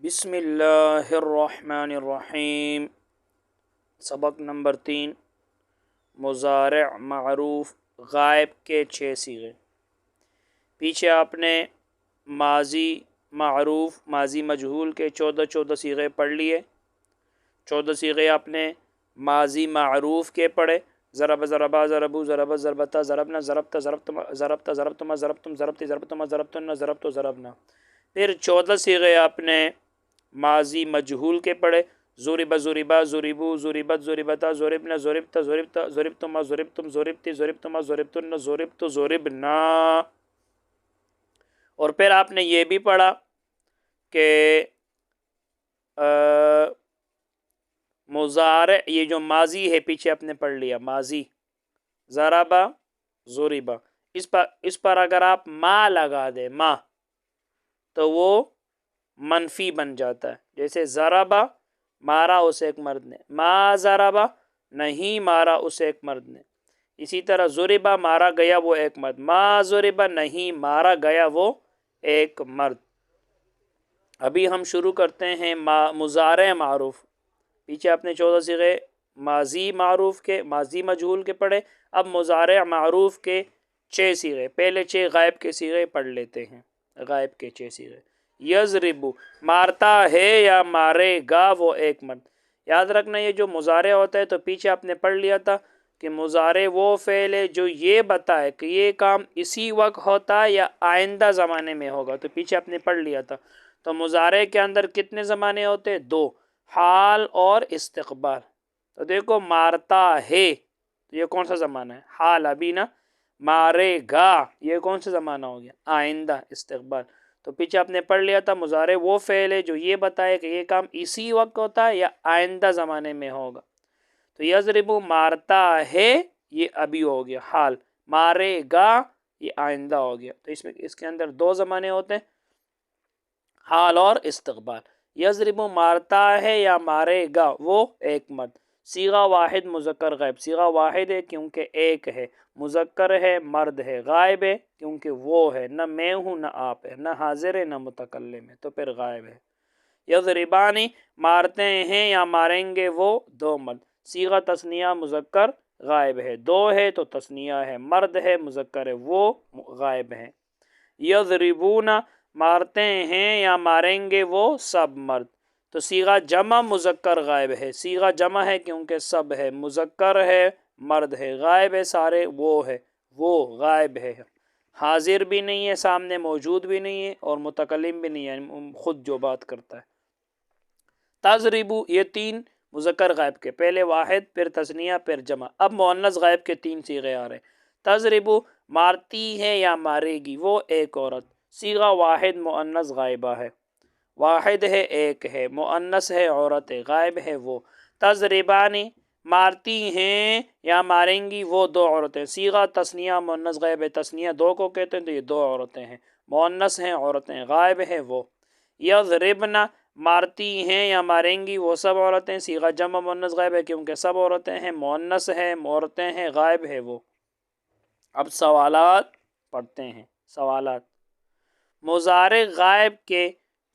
بسم اللہ الرحمن الرحیم۔ سبق نمبر 3، مضارع معروف غائب کے 6 صیغے۔ پیچھے آپ نے ماضی معروف ماضی مجہول کے 14 صیغے پڑھ لیے۔ 14 صیغے آپ نے ماضی معروف کے پڑھے، ضرب ضربا ضربو ضرب ضربتا ضربنا ضربتا ضربتما ضربتا ضربتما ضربتم ضربتی ضربتما ضربتن ضربتو ضربنا۔ پھر 14 صیغے آپ نے ماضی مجہول کے پڑھے، ضرب ضربا ضربو ضربت ضربتا ضربنا ضربتا ضربتا ضربتما ضربتم ضربتی ضربتما ضربتن ضربتو ضربنا۔ اور پھر آپ نے یہ بھی پڑھا کہ مضارع یہ جو ماضی ہے پیچھے آپ نے پڑھ لیا، ماضی ضربا ضربا، اس پر اگر آپ ما لگا دیں ما تو وہ منفی بن جاتا ہے۔ جیسے ضربا مارا اس ایک مرد نے، ما ضربا نہیں مارا اس ایک مرد نے۔ اسی طرح ضربا مارا گیا وہ ایک مرد، ما ضربا نہیں مارا گیا وہ ایک مرد۔ ابھی ہم شروع کرتے ہیں مضارع معروف۔ پیچھے آپ نے 14 صیغے ماضی معروف کے ماضی مجہول کے پڑھے، اب مضارع معروف کے 6 صیغے۔ پہلے 6 غائب کے صیغے پڑھ لیتے ہیں۔ غائب کے 6 صیغے، یضرب مارتا ہے یا مارے گا وہ ایک مرد۔ یاد رکھنا یہ جو مضارع ہوتا ہے تو پیچھے آپ نے پڑھ لیا تھا کہ مضارع وہ فعل ہے جو یہ بتائے کہ یہ کام اسی وقت ہوتا ہے یا آئندہ زمانے میں ہوگا، تو پیچھے آپ نے پڑھ لیا تھا۔ تو مضارع کے اندر کتنے زمانے ہوتے ہیں؟ 2، حال اور استقبال۔ تو دیکھو مارتا ہے تو یہ کون سا زمانہ ہے؟ حال ابھی نا۔ مارے گا یہ کون سا زمانہ ہو گیا؟ آئندہ استقبال۔ تو پیچھے آپ نے پڑھ لیا تھا مضارع وہ فعل ہے جو یہ بتائے کہ یہ کام اسی وقت ہوتا ہے یا آئندہ زمانے میں ہوگا۔ تو یضرب مارتا ہے یہ ابھی ہو گیا حال، مارے گا یہ آئندہ ہو گیا۔ تو اس کے اندر 2 زمانے ہوتے ہیں، حال اور استقبال۔ یضرب مارتا ہے یا مارے گا وہ ایک مرد۔ صیغہ واحد مذکر غائب، صیغہ واحد ہے کیونکہ ایک ہے، مذکر ہے مرد ہے، غائب ہے کیونکہ وہ ہے، نہ میں ہوں نہ آپ ہے، نہ حاضر ہے نہ متکلم ہے، تو پھر غائب ہے۔ یضربانی مارتے ہیں یا ماریں گے وہ 2 مرد، صیغہ تثنیہ مذکر غائب ہے، 2 ہے تو تثنیہ ہے، مرد ہے مذکر ہے وہ غائب ہے۔ یضربون مارتے ہیں یا ماریں گے وہ سب مرد، تو صیغہ جمع مذکر غائب ہے، صیغہ جمع ہے کیونکہ سب ہے، مذکر ہے مرد ہے، غائب ہے سارے وہ ہے، وہ غائب ہے، حاضر بھی نہیں ہے سامنے، موجود بھی نہیں ہے اور متکلم بھی نہیں ہے، خود جو بات کرتا ہے۔ تضربو یہ 3 مذکر غائب کے، پہلے واحد پھر تثنیہ پھر جمع۔ اب مؤنث غائب کے 3 صیغے آ رہے ہیں۔ تضربو مارتی ہے یا مارے گی وہ ایک عورت، صیغہ واحد مؤنث غائبہ ہے، واحد ہے ایک ہے، مؤنث ہے عورت ہے، غائب ہے وہ۔ تضربانی مارتی ہیں یا ماریں گی وہ 2 عورتیں، صیغہ تثنیہ مؤنث غائب ہے، تثنیہ 2 کو کہتے ہیں تو یہ 2 عورتیں ہیں، مؤنث ہیں عورتیں، غائب ہے وہ۔ یضربن مارتی ہیں یا ماریں گی وہ سب عورتیں، صیغہ جمع مؤنث غائب ہے کیونکہ سب عورتیں ہیں، مؤنث ہے عورتیں ہیں، غائب ہے وہ۔ اب سوالات پڑھتے ہیں۔ سوالات: مضارع غائب کے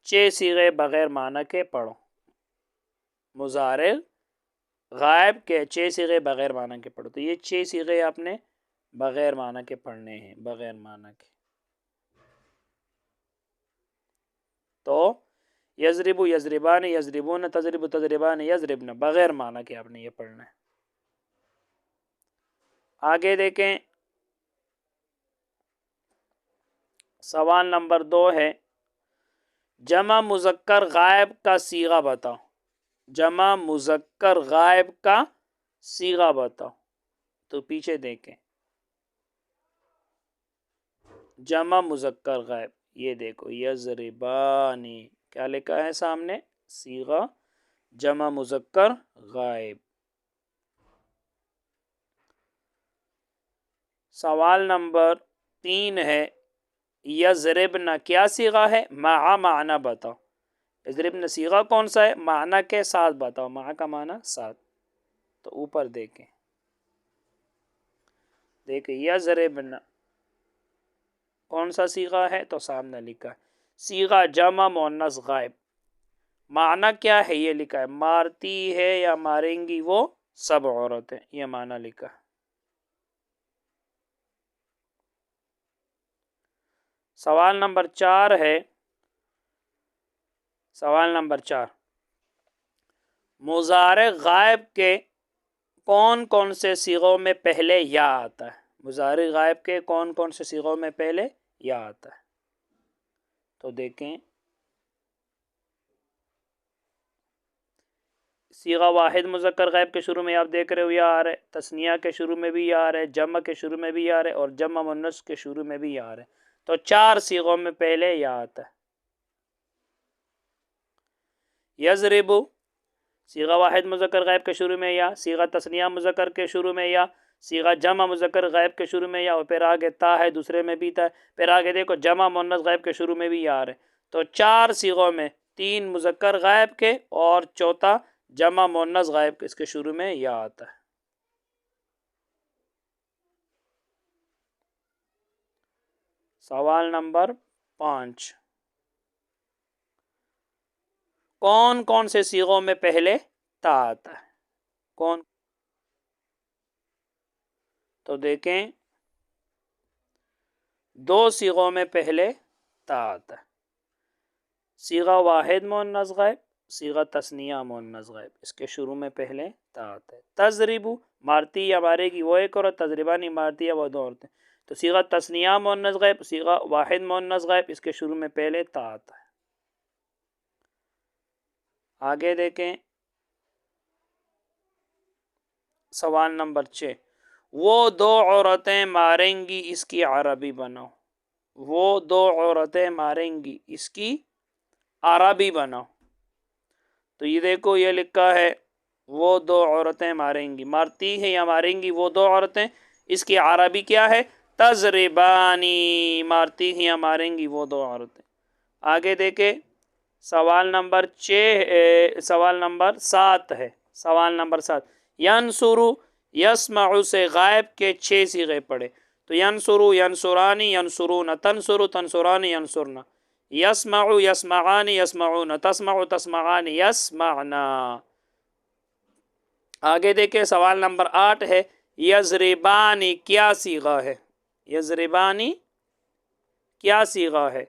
6 صیغے بغیر معنی کے پڑھو۔ مضارع غائب کے 6 صیغے بغیر معنی کے پڑھو، تو یہ 6 صیغے آپ نے بغیر معنی کے پڑھنے ہیں، بغیر معنی کے۔ تو یضرب یضربان یضربون تضرب تضربان یضربن، بغیر معنی کے آپ نے یہ پڑھنا ہے۔ آگے دیکھیں، سوال نمبر 2 ہے جمع مذکر غائب کا صیغہ بتاؤ۔ جمع مذکر غائب کا صیغہ بتاؤ، تو پیچھے دیکھیں جمع مذکر غائب، یہ دیکھو یضربانی کیا لکھا ہے سامنے؟ صیغہ جمع مذکر غائب۔ سوال نمبر 3 ہے یضربن کیا صیغہ ہے؟ مع معنی بتاؤ۔ یضربن صیغہ کون سا ہے؟ معنی کے ساتھ بتاؤ، مع کا معنی ساتھ۔ تو اوپر دیکھیں یضربن کون سا صیغہ ہے؟ تو سامنے لکھا ہے صیغہ جمع مؤنث غائب، معنی کیا ہے یہ لکھا ہے، مارتی ہے یا ماریں گی وہ سب عورتیں، یہ معنی لکھا ہے۔ سوال نمبر 4 ہے، سوال نمبر 4، مضارع غائب کے کون کون سے صیغوں میں پہلے یا آتا ہے؟ مضارع غائب کے کون کون سے صیغوں میں پہلے یا آتا ہے؟ تو دیکھیں، صیغہ واحد مذکر غائب کے شروع میں آپ دیکھ رہے ہو یا آ رہے، تثنیہ کے شروع میں بھی یا آ رہے، جمع کے شروع میں بھی یا آ رہے، اور جمع مؤنث کے شروع میں بھی یا آ رہے۔ تو 4 صیغوں میں پہلے یا آتا ہے۔ یضرب، صیغہ واحد مذکر غائب کے شروع میں یا، صیغہ تثنیہ مذکر کے شروع میں یا، صیغہ جمع مذکر غائب کے شروع میں یا، اور پھر آگے تا ہے، دوسرے میں بھی تا ہے، پھر آگے دیکھو جمع مؤنث غائب کے شروع میں بھی یا آ رہے۔ تو 4 صیغوں میں 3 مذکر غائب کے اور چوتھا جمع مؤنث غائب کے، اس کے شروع میں یا آتا ہے۔ سوال نمبر 5، کون کون سے صیغوں میں پہلے تا آتا ہے؟ کون؟ تو دیکھیں، 2 صیغوں میں پہلے تا آتا ہے، صیغہ واحد مؤنث غائب، صیغہ تثنیہ مؤنث غائب، اس کے شروع میں پہلے تا آتا ہے۔ تضرب، مارتی یا مارے گی وہ ایک عورت، تضربانی مارتی یا وہ 2 عورتیں۔ تو صیغہ تثنیہ مؤنث غائب، صیغہ واحد مؤنث غائب، اس کے شروع میں پہلے تا آتا ہے۔ آگے دیکھیں، سوال نمبر 6، وہ 2 عورتیں ماریں گی، اس کی عربی بناؤ۔ وہ 2 عورتیں ماریں گی، اس کی عربی بناؤ۔ تو یہ دیکھو، یہ لکھا ہے وہ 2 عورتیں ماریں گی، مارتی ہے یا ماریں گی وہ 2 عورتیں، اس کی عربی کیا ہے؟ تضربانی، مارتی ہیں یا ماریں گی وہ 2 عورتیں۔ آگے دیکھیں، سوال نمبر 7 ہے، سوال نمبر 7، ینصرو، یسمع سے غائب کے 6 صیغے پڑھے۔ تو ینصرو، ینصرانی، ینصرون، تنصرو، تنصرانی، ینصرن، یسمع، یسمعانی، یسمعون، تسمع، تسمعان، یسمعنا۔ آگے دیکھیں، سوال نمبر 8 ہے، یضربانی کیا صیغہ ہے؟ یضربانی کیا صیغہ ہے؟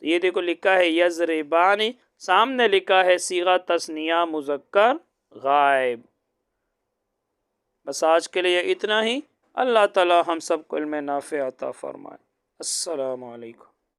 تو یہ دیکھو لکھا ہے یضربانی، سامنے لکھا ہے صیغہ تثنیہ مذکر غائب۔ بس آج کے لیے اتنا ہی۔ اللہ تعالی ہم سب کو علم نافع عطا فرمائے۔ السلام علیکم۔